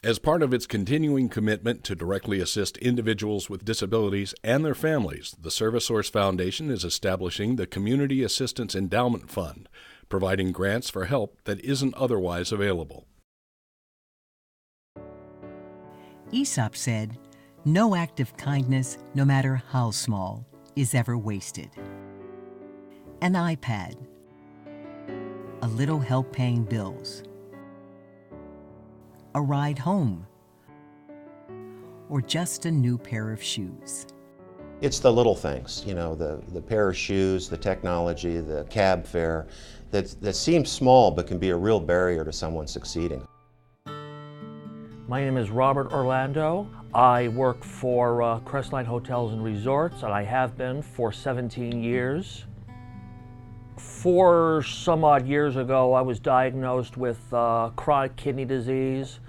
As part of its continuing commitment to directly assist individuals with disabilities and their families, the ServiceSource Foundation is establishing the Community Assistance Endowment Fund, providing grants for help that isn't otherwise available. Aesop said, "No act of kindness, no matter how small, is ever wasted." An iPad, a little help paying bills, a ride home, or just a new pair of shoes. It's the little things, you know, the pair of shoes, the technology, the cab fare, that seems small but can be a real barrier to someone succeeding. My name is Robert Orlando. I work for Crestline Hotels and Resorts, and I have been for 17 years. 4 some odd years ago, I was diagnosed with chronic kidney disease.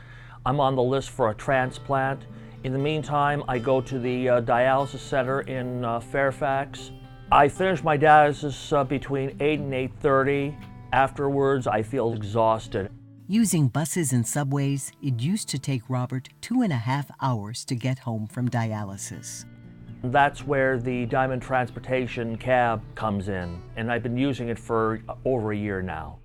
I'm on the list for a transplant. In the meantime, I go to the dialysis center in Fairfax. I finish my dialysis between 8 and 8:30. Afterwards, I feel exhausted. Using buses and subways, it used to take Robert 2.5 hours to get home from dialysis. That's where the Diamond Transportation cab comes in, and I've been using it for over a year now.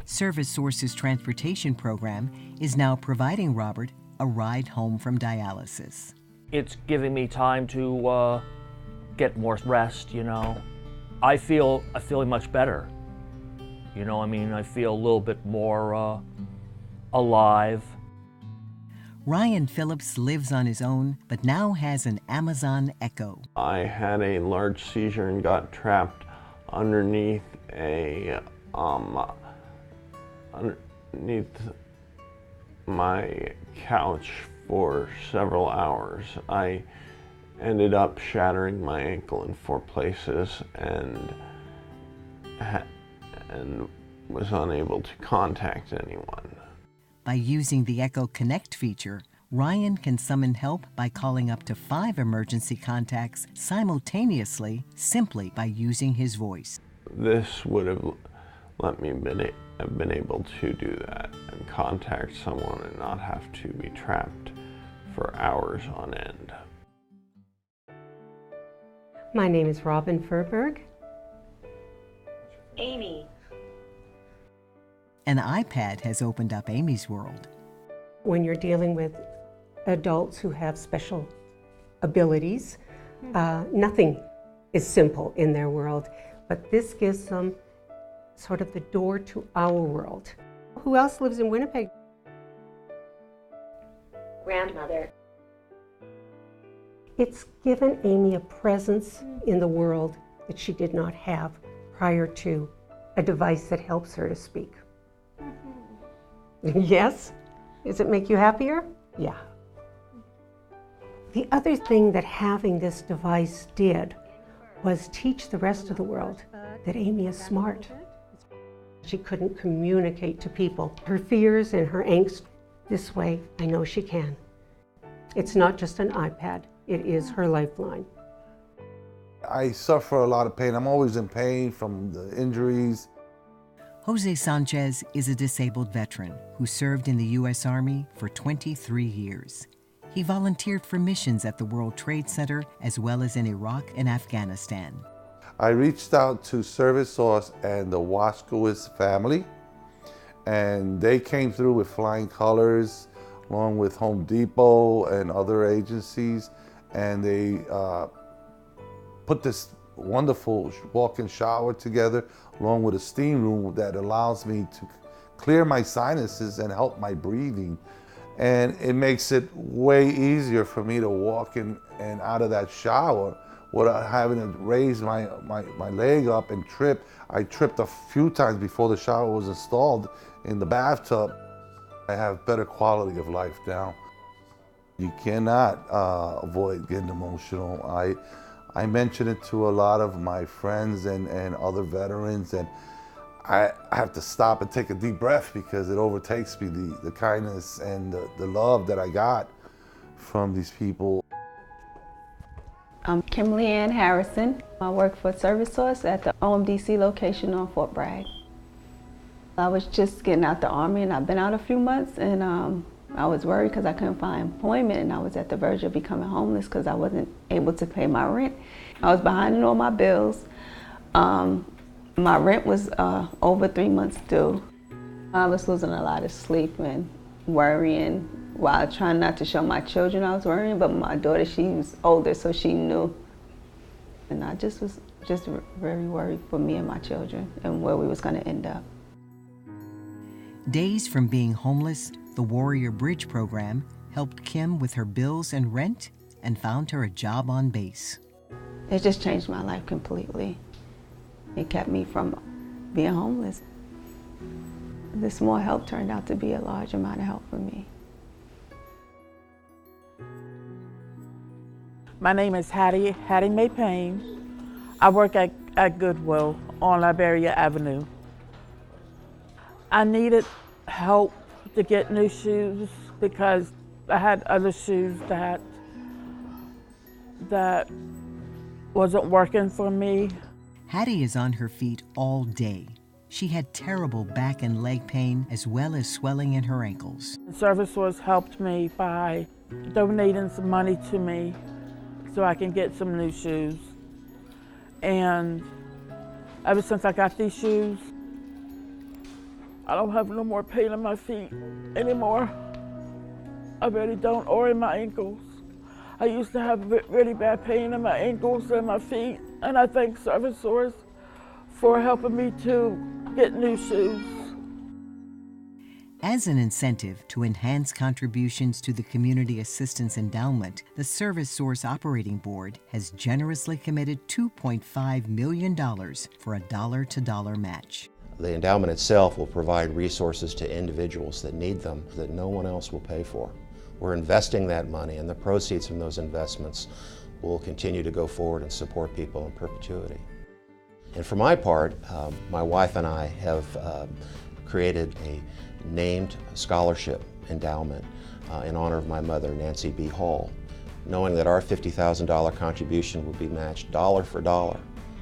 ServiceSource's transportation program is now providing Robert a ride home from dialysis. It's giving me time to get more rest, you know. I'm feeling much better. You know, I mean, I feel a little bit more alive. Ryan Phillips lives on his own, but now has an Amazon Echo. I had a large seizure and got trapped underneath underneath my couch for several hours. I ended up shattering my ankle in 4 places and was unable to contact anyone. By using the Echo Connect feature, Ryan can summon help by calling up to 5 emergency contacts simultaneously simply by using his voice. This would have let me have been able to do that and contact someone and not have to be trapped for hours on end. My name is Robin Furberg. Amy. An iPad has opened up Amy's world. When you're dealing with adults who have special abilities, nothing is simple in their world, but this gives them sort of the door to our world. Who else lives in Winnipeg? Grandmother. It's given Amy a presence in the world that she did not have prior to a device that helps her to speak. Yes? Does it make you happier? Yeah. The other thing that having this device did was teach the rest of the world that Amy is smart. She couldn't communicate to people her fears and her angst. This way, I know she can. It's not just an iPad, it is her lifeline. I suffer a lot of pain. I'm always in pain from the injuries. Jose Sanchez is a disabled veteran who served in the U.S. Army for 23 years. He volunteered for missions at the World Trade Center as well as in Iraq and Afghanistan. I reached out to ServiceSource and the Waskowitz family, and they came through with flying colors along with Home Depot and other agencies, and they put this wonderful walk-in shower together along with a steam room that allows me to clear my sinuses and help my breathing. And it makes it way easier for me to walk in and out of that shower without having to raise my leg up and trip. I tripped a few times before the shower was installed in the bathtub. I have better quality of life now. You cannot avoid getting emotional. I mention it to a lot of my friends and other veterans, and I have to stop and take a deep breath because it overtakes me, the kindness and the love that I got from these people. I'm Kimberly Ann Harrison. I work for ServiceSource at the OMDC location on Fort Bragg. I was just getting out the Army, and I've been out a few months, and I was worried because I couldn't find employment, and I was at the verge of becoming homeless because I wasn't able to pay my rent. I was behind in all my bills. My rent was over 3 months due. I was losing a lot of sleep and worrying while trying not to show my children I was worrying, but my daughter, she was older, so she knew. And I just was very worried for me and my children and where we was going to end up. Days from being homeless, the Warrior Bridge program helped Kim with her bills and rent and found her a job on base. It just changed my life completely. It kept me from being homeless. The small help turned out to be a large amount of help for me. My name is Hattie Mae Payne. I work at Goodwill on Liberia Avenue. I needed help to get new shoes because I had other shoes that wasn't working for me. Hattie is on her feet all day. She had terrible back and leg pain as well as swelling in her ankles. ServiceSource helped me by donating some money to me so I can get some new shoes. And ever since I got these shoes, I don't have no more pain in my feet anymore. I really don't, or in my ankles. I used to have really bad pain in my ankles and my feet, and I thank ServiceSource for helping me to get new shoes. As an incentive to enhance contributions to the Community Assistance Endowment, the ServiceSource Operating Board has generously committed $2.5 million for a dollar-to-dollar match. The endowment itself will provide resources to individuals that need them that no one else will pay for. We're investing that money, and the proceeds from those investments will continue to go forward and support people in perpetuity. And for my part, my wife and I have created a named scholarship endowment in honor of my mother, Nancy B. Hall, knowing that our $50,000 contribution would be matched dollar for dollar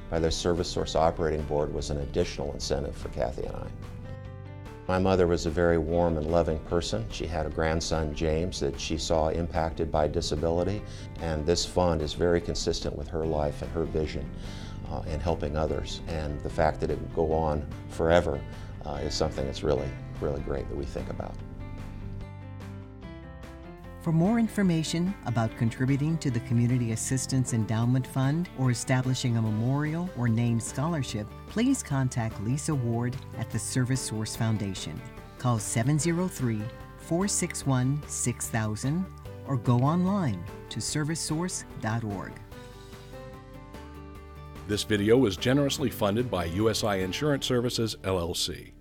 by the ServiceSource Operating Board was an additional incentive for Kathy and I. My mother was a very warm and loving person. She had a grandson, James, that she saw impacted by disability, and this fund is very consistent with her life and her vision in helping others. And the fact that it would go on forever is something that's really, really great that we think about. For more information about contributing to the Community Assistance Endowment Fund or establishing a memorial or named scholarship, please contact Lisa Ward at the ServiceSource Foundation. Call 703-461-6000 or go online to servicesource.org. This video was generously funded by USI Insurance Services, LLC.